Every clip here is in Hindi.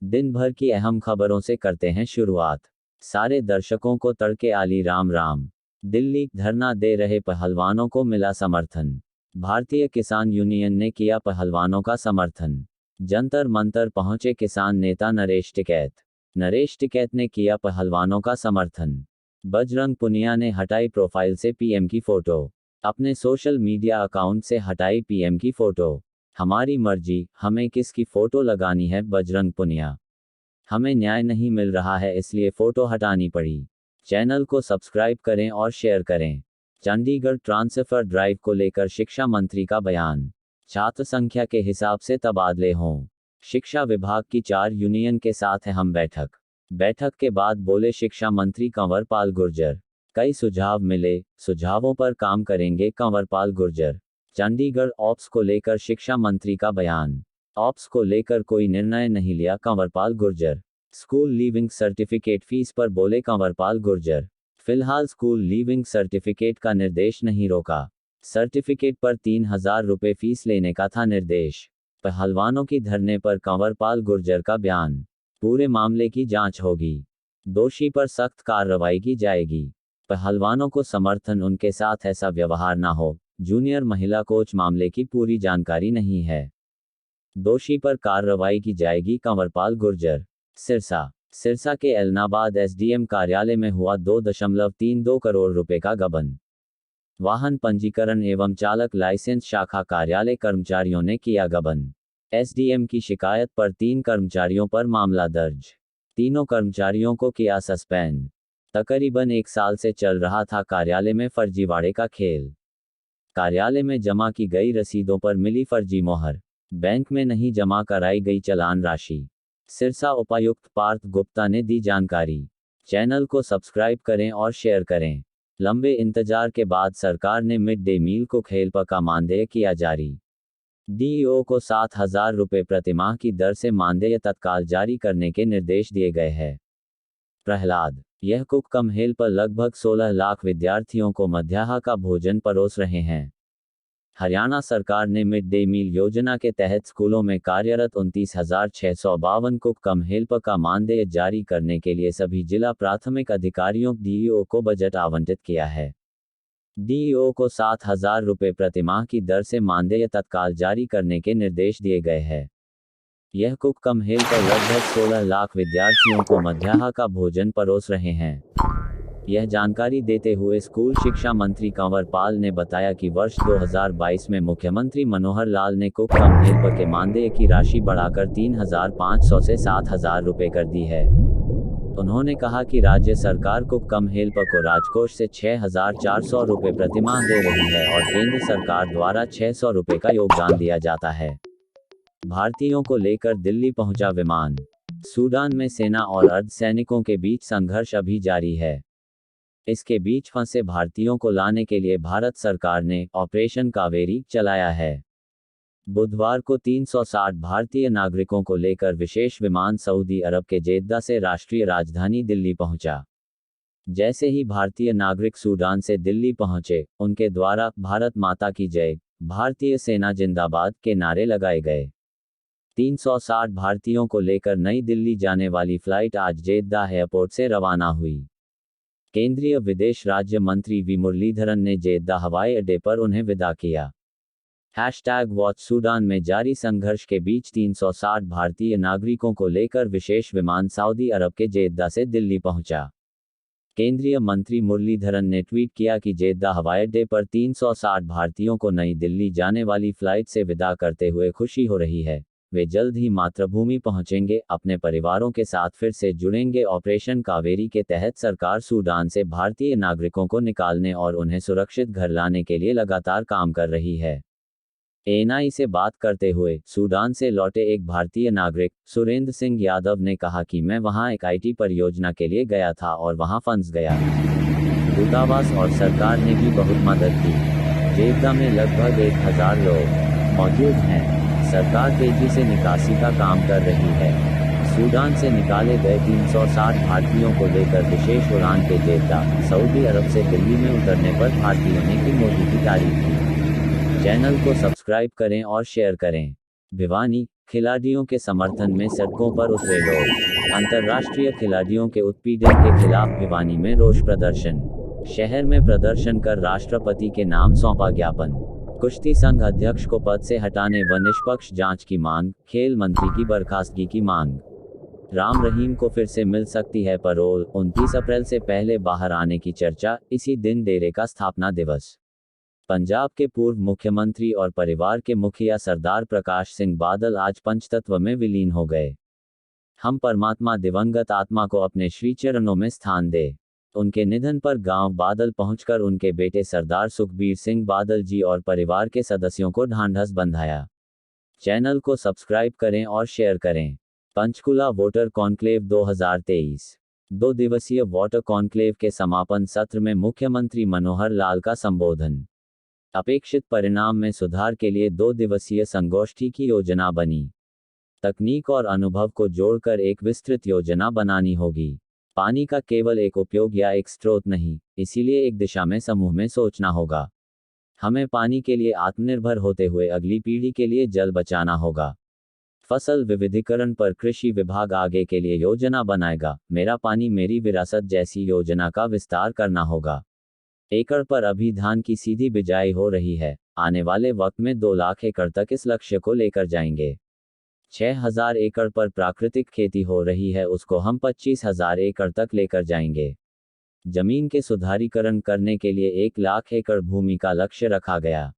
दिन भर की अहम खबरों से करते हैं शुरुआत। सारे दर्शकों को तड़के आली राम राम। दिल्ली धरना दे रहे पहलवानों को मिला समर्थन। भारतीय किसान यूनियन ने किया पहलवानों का समर्थन। जंतर मंतर पहुंचे किसान नेता नरेश टिकैत। नरेश टिकैत ने किया पहलवानों का समर्थन। बजरंग पुनिया ने हटाई प्रोफाइल से पीएम की फोटो। अपने सोशल मीडिया अकाउंट से हटाई पीएम की फोटो। हमारी मर्जी, हमें किसकी फोटो लगानी है, बजरंग पुनिया। हमें न्याय नहीं मिल रहा है इसलिए फोटो हटानी पड़ी। चैनल को सब्सक्राइब करें और शेयर करें। चंडीगढ़ ट्रांसफर ड्राइव को लेकर शिक्षा मंत्री का बयान। छात्र संख्या के हिसाब से तबादले हों। शिक्षा विभाग की 4 यूनियन के साथ है हम बैठक। बैठक के बाद बोले शिक्षा मंत्री कंवर पाल गुर्जर। कई सुझाव मिले, सुझावों पर काम करेंगे कंवर पाल गुर्जर। चंडीगढ़ ऑप्स को लेकर शिक्षा मंत्री का बयान। ऑप्स को लेकर कोई निर्णय नहीं लिया, Kanwarpal Gurjar. School leaving certificate fees पर बोले कंवरपाल गुर्जर। फिलहाल स्कूल लीविंग सर्टिफिकेट का निर्देश नहीं रोका। सर्टिफिकेट पर 3,000 रुपये फीस लेने का था निर्देश। पहलवानों की धरने पर कंवरपाल गुर्जर का बयान। पूरे मामले की जांच होगी। दोषी पर सख्त कार्रवाई की जाएगी। पहलवानों को समर्थन, उनके साथ ऐसा व्यवहार ना हो। जूनियर महिला कोच मामले की पूरी जानकारी नहीं है। दोषी पर कार्रवाई की जाएगी, कंवरपाल गुर्जर। सिरसा के एलनाबाद एसडीएम कार्यालय में हुआ 2.32 करोड़ रुपए का गबन। वाहन पंजीकरण एवं चालक लाइसेंस शाखा कार्यालय कर्मचारियों ने किया गबन। एसडीएम की शिकायत पर 3 कर्मचारियों पर मामला दर्ज। तीनों कर्मचारियों को किया सस्पेंड। तकरीबन 1 साल से चल रहा था कार्यालय में फर्जीवाड़े का खेल। कार्यालय में जमा की गई रसीदों पर मिली फर्जी मोहर। बैंक में नहीं जमा कराई गई चालान राशि। सिरसा उपायुक्त पार्थ गुप्ता ने दी जानकारी। चैनल को सब्सक्राइब करें और शेयर करें। लंबे इंतजार के बाद सरकार ने मिड डे मील को खेल का मानदेय किया जारी। डीईओ को 7,000 रुपये प्रतिमाह की दर से मानदेय तत्काल जारी करने के निर्देश दिए गए हैं। प्रहलाद, यह कुक कम हेल पर लगभग 16 लाख विद्यार्थियों को मध्याह्न का भोजन परोस रहे हैं। हरियाणा सरकार ने मिड डे मील योजना के तहत स्कूलों में कार्यरत 29,652 कुक कम हेल्प का मानदेय जारी करने के लिए सभी जिला प्राथमिक अधिकारियों डीईओ को बजट आवंटित किया है। डीईओ को 7,000 रुपये प्रतिमाह की दर से मानदेय तत्काल जारी करने के निर्देश दिए गए हैं। यह कुक कम हेल पर लगभग 16 लाख विद्यार्थियों को मध्याह्न का भोजन परोस रहे हैं। यह जानकारी देते हुए स्कूल शिक्षा मंत्री कंवर पाल ने बताया कि वर्ष 2022 में मुख्यमंत्री मनोहर लाल ने कुक कम हेल्प के मानदेय की राशि बढ़ाकर 3,500 से 7,000 रुपये कर दी है। उन्होंने कहा कि राज्य सरकार कुक कम हेल्प को राजकोष से 6,400 रुपये प्रतिमाह दे रही है और केंद्र सरकार द्वारा 600 रुपये का योगदान दिया जाता है। भारतीयों को लेकर दिल्ली पहुंचा विमान। सूडान में सेना और अर्धसैनिकों के बीच संघर्ष अभी जारी है। इसके बीच फंसे भारतीयों को लाने के लिए भारत सरकार ने ऑपरेशन कावेरी चलाया है। बुधवार को 360 भारतीय नागरिकों को लेकर विशेष विमान सऊदी अरब के जेद्दा से राष्ट्रीय राजधानी दिल्ली पहुंचा। जैसे ही भारतीय नागरिक सूडान से दिल्ली पहुंचे, उनके द्वारा भारत माता की जय, भारतीय सेना जिंदाबाद के नारे लगाए गए। 360 भारतीयों को लेकर नई दिल्ली जाने वाली फ्लाइट आज जेद्दा एयरपोर्ट से रवाना हुई। केंद्रीय विदेश राज्य मंत्री वी मुरलीधरन ने जेद्दा हवाई अड्डे पर उन्हें विदा किया। #वॉच सूडान में जारी संघर्ष के बीच 360 भारतीय नागरिकों को लेकर विशेष विमान सऊदी अरब के जेद्दा से दिल्ली पहुंचा। केंद्रीय मंत्री मुरलीधरन ने ट्वीट किया कि जेद्दा हवाई अड्डे पर 360 भारतीयों को नई दिल्ली जाने वाली फ्लाइट से विदा करते हुए खुशी हो रही है। वे जल्द ही मातृभूमि पहुंचेंगे, अपने परिवारों के साथ फिर से जुड़ेंगे। ऑपरेशन कावेरी के तहत सरकार सूडान से भारतीय नागरिकों को निकालने और उन्हें सुरक्षित घर लाने के लिए लगातार काम कर रही है। एएनआई से बात करते हुए सूडान से लौटे एक भारतीय नागरिक सुरेंद्र सिंह यादव ने कहा कि मैं वहां एक आईटी परियोजना के लिए गया था और वहां फंस गया। दूतावास और सरकार ने भी बहुत मदद की। जेद्दा में लगभग 1,000 लोग मौजूद हैं। सरकार तेजी से निकासी का काम कर रही है। सूडान से निकाले गए 360 भारतीयों को लेकर विशेष उड़ान के जेद्दा सऊदी अरब से दिल्ली में उतरने पर भारतीयों ने की मोदी की तारीफ की। चैनल को सब्सक्राइब करें और शेयर करें। भिवानी, खिलाड़ियों के समर्थन में सड़कों पर उतरे लोग। अंतर्राष्ट्रीय खिलाड़ियों के उत्पीड़न के खिलाफ भिवानी में रोष प्रदर्शन। शहर में प्रदर्शन कर राष्ट्रपति के नाम सौंपा ज्ञापन। कुश्ती संघ अध्यक्ष को पद से हटाने व निष्पक्ष जांच की मांग। खेल मंत्री की बर्खास्तगी की मांग। राम रहीम को फिर से मिल सकती है पैरोल। 29 अप्रैल से पहले बाहर आने की चर्चा। इसी दिन डेरे का स्थापना दिवस। पंजाब के पूर्व मुख्यमंत्री और परिवार के मुखिया सरदार प्रकाश सिंह बादल आज पंचतत्व में विलीन हो गए। हम परमात्मा दिवंगत आत्मा को अपने श्री चरणों में स्थान दे। उनके निधन पर गांव बादल पहुंचकर उनके बेटे सरदार सुखबीर सिंह बादल जी और परिवार के सदस्यों को ढांढस बंधाया। चैनल को सब्सक्राइब करें और शेयर करें। Panchkula voter conclave 2023। 2 दिवसीय वोटर कॉन्क्लेव के समापन सत्र में मुख्यमंत्री मनोहर लाल का संबोधन। अपेक्षित परिणाम में सुधार के लिए 2 दिवसीय संगोष्ठी की योजना बनी। तकनीक और अनुभव को जोड़कर एक विस्तृत योजना बनानी होगी। पानी का केवल एक उपयोग या एक स्रोत नहीं, इसीलिए एक दिशा में समूह में सोचना होगा। हमें पानी के लिए आत्मनिर्भर होते हुए अगली पीढ़ी के लिए जल बचाना होगा। फसल विविधीकरण पर कृषि विभाग आगे के लिए योजना बनाएगा। मेरा पानी मेरी विरासत जैसी योजना का विस्तार करना होगा। एकड़ पर अभी धान की सीधी बिजाई हो रही है। आने वाले वक्त में 2 लाख एकड़ तक इस लक्ष्य को लेकर जाएंगे। 6,000 एकड़ पर प्राकृतिक खेती हो रही है, उसको हम 25,000 एकड़ तक लेकर जाएंगे। जमीन के सुधारीकरण करने के लिए 1 लाख एकड़ भूमि का लक्ष्य रखा गया।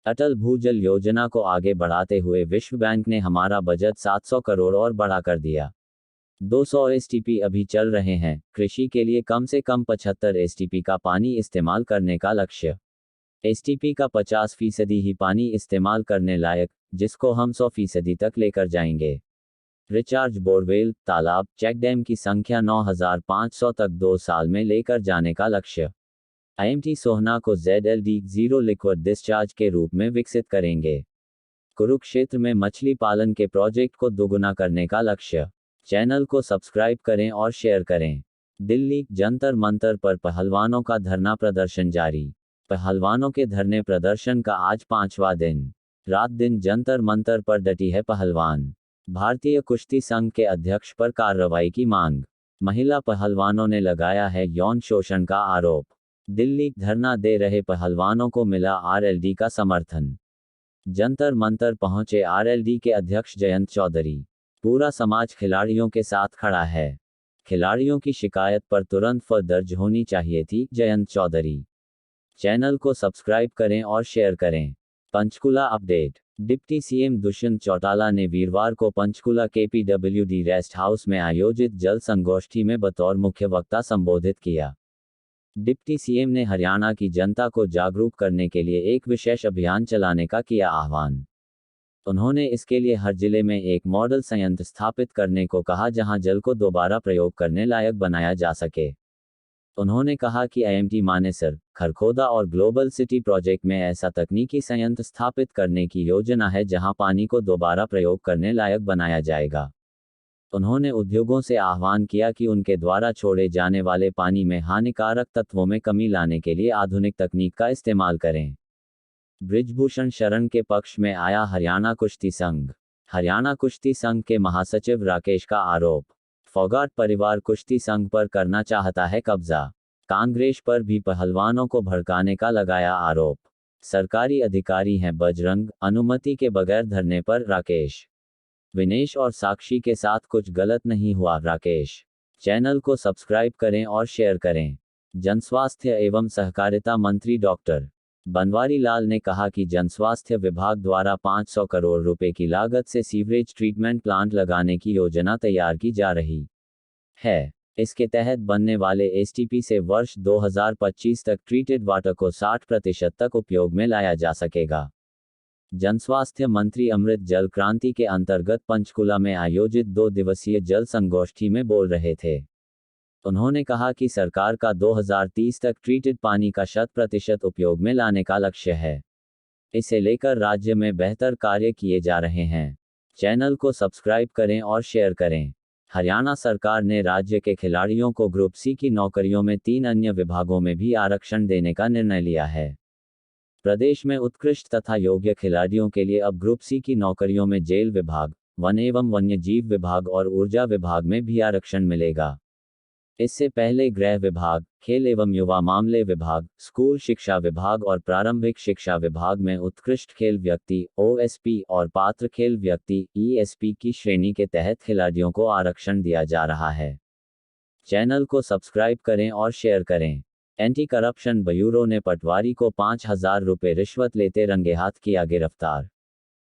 अटल भूजल योजना को आगे बढ़ाते हुए विश्व बैंक ने हमारा बजट 700 करोड़ और बढ़ा कर दिया। 200 एसटीपी अभी चल रहे हैं। कृषि के लिए कम से कम 75 एसटीपी का पानी इस्तेमाल करने का लक्ष्य। एसटीपी का 50% ही पानी इस्तेमाल करने लायक, जिसको हम 100% तक लेकर जाएंगे। रिचार्ज बोरवेल, तालाब, चेक डैम की संख्या 9,500 तक 2 साल में लेकर जाने का लक्ष्य। आईएमटी सोहना को ZLD जीरो लिक्विड डिस्चार्ज के रूप में विकसित करेंगे। कुरुक्षेत्र में मछली पालन के प्रोजेक्ट को दोगुना करने का लक्ष्य। चैनल को सब्सक्राइब करें और शेयर करें। दिल्ली जंतर मंतर पर पहलवानों का धरना प्रदर्शन जारी। पहलवानों के धरने प्रदर्शन का आज 5वां दिन। रात दिन जंतर मंतर पर डटी है पहलवान। भारतीय कुश्ती संघ के अध्यक्ष पर कार्रवाई की मांग। महिला पहलवानों ने लगाया है यौन शोषण का आरोप। दिल्ली धरना दे रहे पहलवानों को मिला आरएलडी का समर्थन। जंतर मंतर पहुंचे आरएलडी के अध्यक्ष जयंत चौधरी। पूरा समाज खिलाड़ियों के साथ खड़ा है। खिलाड़ियों की शिकायत पर तुरंत FIR दर्ज होनी चाहिए थी, जयंत चौधरी। चैनल को सब्सक्राइब करें और शेयर करें। Panchkula update. Deputy CM Dushyant Chautala ने वीरवार को पंचकुला KPWD रेस्ट हाउस में आयोजित जल संगोष्ठी में बतौर मुख्य वक्ता संबोधित किया। डिप्टी सीएम ने हरियाणा की जनता को जागरूक करने के लिए एक विशेष अभियान चलाने का किया आह्वान। उन्होंने इसके लिए हर जिले में एक मॉडल संयंत्र स्थापित करने को कहा, जहां जल को दोबारा प्रयोग करने लायक बनाया जा सके। उन्होंने कहा कि IMT मानेसर, खरखोदा और ग्लोबल सिटी प्रोजेक्ट में ऐसा तकनीकी संयंत्र स्थापित करने की योजना है जहां पानी को दोबारा प्रयोग करने लायक बनाया जाएगा। उन्होंने उद्योगों से आह्वान किया कि उनके द्वारा छोड़े जाने वाले पानी में हानिकारक तत्वों में कमी लाने के लिए आधुनिक तकनीक का इस्तेमाल करें। बृजभूषण शरण के पक्ष में आया हरियाणा कुश्ती संघ। हरियाणा कुश्ती संघ के महासचिव राकेश का आरोप। फोगाट परिवार कुश्ती संघ पर करना चाहता है कब्जा। कांग्रेस पर भी पहलवानों को भड़काने का लगाया आरोप। सरकारी अधिकारी हैं बजरंग, अनुमति के बगैर धरने पर राकेश। विनेश और साक्षी के साथ कुछ गलत नहीं हुआ, राकेश। चैनल को सब्सक्राइब करें और शेयर करें। जनस्वास्थ्य एवं सहकारिता मंत्री डॉक्टर बनवारी लाल ने कहा कि जनस्वास्थ्य विभाग द्वारा 500 करोड़ रुपए की लागत से सीवरेज ट्रीटमेंट प्लांट लगाने की योजना तैयार की जा रही है। इसके तहत बनने वाले एसटीपी से वर्ष 2025 तक ट्रीटेड वाटर को 60% तक उपयोग में लाया जा सकेगा। जनस्वास्थ्य मंत्री अमृत जल क्रांति के अंतर्गत पंचकुला में आयोजित 2 दिवसीय जल संगोष्ठी में बोल रहे थे। उन्होंने कहा कि सरकार का 2030 तक ट्रीटेड पानी का 100% उपयोग में लाने का लक्ष्य है। इसे लेकर राज्य में बेहतर कार्य किए जा रहे हैं। चैनल को सब्सक्राइब करें और शेयर करें। हरियाणा सरकार ने राज्य के खिलाड़ियों को ग्रुप सी की नौकरियों में 3 अन्य विभागों में भी आरक्षण देने का निर्णय लिया है। प्रदेश में उत्कृष्ट तथा योग्य खिलाड़ियों के लिए अब ग्रुप सी की नौकरियों में जेल विभाग, वन एवं वन्यजीव विभाग और ऊर्जा विभाग में भी आरक्षण मिलेगा। इससे पहले गृह विभाग, खेल एवं युवा मामले विभाग, स्कूल शिक्षा विभाग और प्रारंभिक शिक्षा विभाग में उत्कृष्ट खेल व्यक्ति OSP और पात्र खेल व्यक्ति ESP की श्रेणी के तहत खिलाड़ियों को आरक्षण दिया जा रहा है। चैनल को सब्सक्राइब करें और शेयर करें। एंटी करप्शन ब्यूरो ने पटवारी को 5,000 रुपये रिश्वत लेते रंगेहाथ किया गिरफ्तार।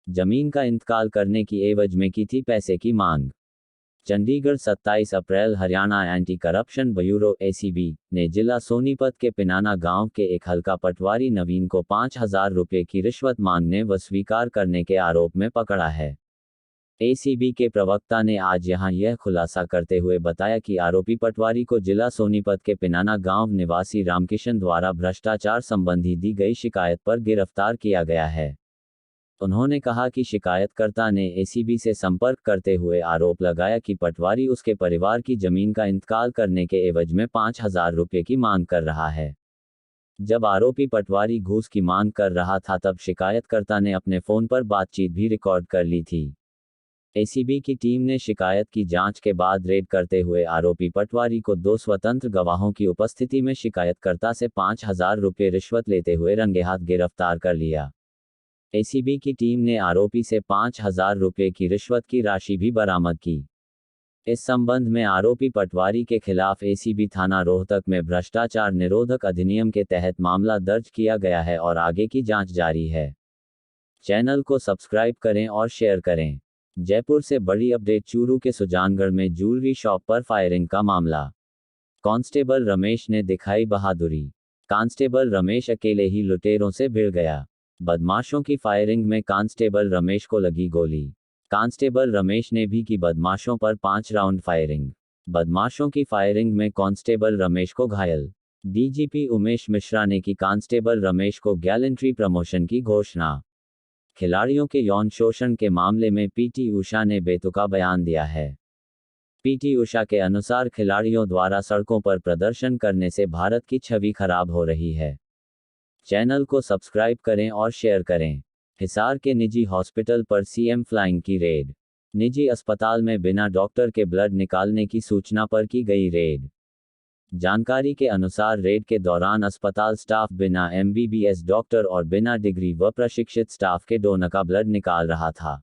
जमीन का इंतकाल करने की एवज में की थी पैसे की मांग। Chandigarh 27 April Haryana anti corruption bureau ACB ने जिला सोनीपत के पिनाना गांव के एक हल्का पटवारी नवीन को 5,000 रुपये की रिश्वत मांगने व स्वीकार करने के आरोप में पकड़ा है। ACB के प्रवक्ता ने आज यहां यह खुलासा करते हुए बताया कि आरोपी पटवारी को जिला सोनीपत के पिनाना गांव निवासी रामकिशन द्वारा भ्रष्टाचार संबंधी दी गई शिकायत पर गिरफ्तार किया गया है। उन्होंने कहा कि शिकायतकर्ता ने ACB से संपर्क करते हुए आरोप लगाया कि पटवारी उसके परिवार की जमीन का इंतकाल करने के एवज में 5,000 रुपये की मांग कर रहा है। जब आरोपी पटवारी घूस की मांग कर रहा था तब शिकायतकर्ता ने अपने फोन पर बातचीत भी रिकॉर्ड कर ली थी। ACB की टीम ने शिकायत की जांच के बाद रेड करते हुए आरोपी पटवारी को 2 स्वतंत्र गवाहों की उपस्थिति में शिकायतकर्ता से 5,000 रुपये रिश्वत लेते हुए रंगेहाथ गिरफ्तार कर लिया। ACB की टीम ने आरोपी से 5,000 रुपये की रिश्वत की राशि भी बरामद की। इस संबंध में आरोपी पटवारी के खिलाफ ACB थाना रोहतक में भ्रष्टाचार निरोधक अधिनियम के तहत मामला दर्ज किया गया है और आगे की जांच जारी है। चैनल को सब्सक्राइब करें और शेयर करें। जयपुर से बड़ी अपडेट। चूरू के सुजानगढ़ में ज्वेलरी शॉप पर फायरिंग का मामला। कांस्टेबल रमेश ने दिखाई बहादुरी। कांस्टेबल रमेश अकेले ही लुटेरों से भिड़ गया। बदमाशों की फायरिंग में कांस्टेबल रमेश को लगी गोली। कांस्टेबल रमेश ने भी की बदमाशों पर 5 राउंड फायरिंग। बदमाशों की फायरिंग में कांस्टेबल रमेश को घायल। DGP उमेश मिश्रा ने की कांस्टेबल रमेश को गैलेंट्री प्रमोशन की घोषणा। खिलाड़ियों के यौन शोषण के मामले में PT उषा ने बेतुका बयान दिया है। PT उषा के अनुसार खिलाड़ियों द्वारा सड़कों पर प्रदर्शन करने से भारत की छवि खराब हो रही है। चैनल को सब्सक्राइब करें और शेयर करें। हिसार के निजी हॉस्पिटल पर CM फ्लाइंग की रेड। निजी अस्पताल में बिना डॉक्टर के ब्लड निकालने की सूचना पर की गई रेड। जानकारी के अनुसार रेड के दौरान अस्पताल स्टाफ बिना MBBS डॉक्टर और बिना डिग्री व प्रशिक्षित स्टाफ के डोनर का ब्लड निकाल रहा था।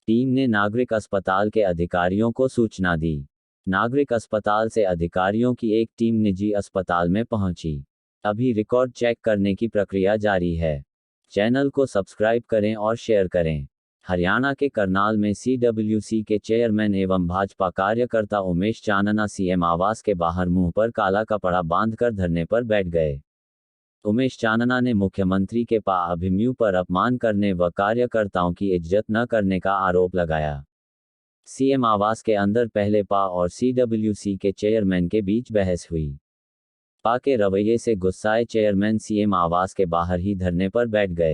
टीम ने नागरिक अस्पताल के अधिकारियों को सूचना दी। नागरिक अस्पताल से अधिकारियों की एक टीम निजी अस्पताल में पहुंची। अभी रिकॉर्ड चेक करने की प्रक्रिया जारी है। चैनल को सब्सक्राइब करें और शेयर करें। हरियाणा के करनाल में CWC के चेयरमैन एवं भाजपा कार्यकर्ता उमेश चानना CM आवास के बाहर मुंह पर काला कपड़ा बांधकर धरने पर बैठ गए। उमेश चानना ने मुख्यमंत्री के अभिमन्यु पर अपमान करने व कार्यकर्ताओं की इज्जत न करने का आरोप लगाया। CM आवास के अंदर पहले और CWC के चेयरमैन के बीच बहस हुई। के रवैये से गुस्साए चेयरमैन CM आवास के बाहर ही धरने पर बैठ गए।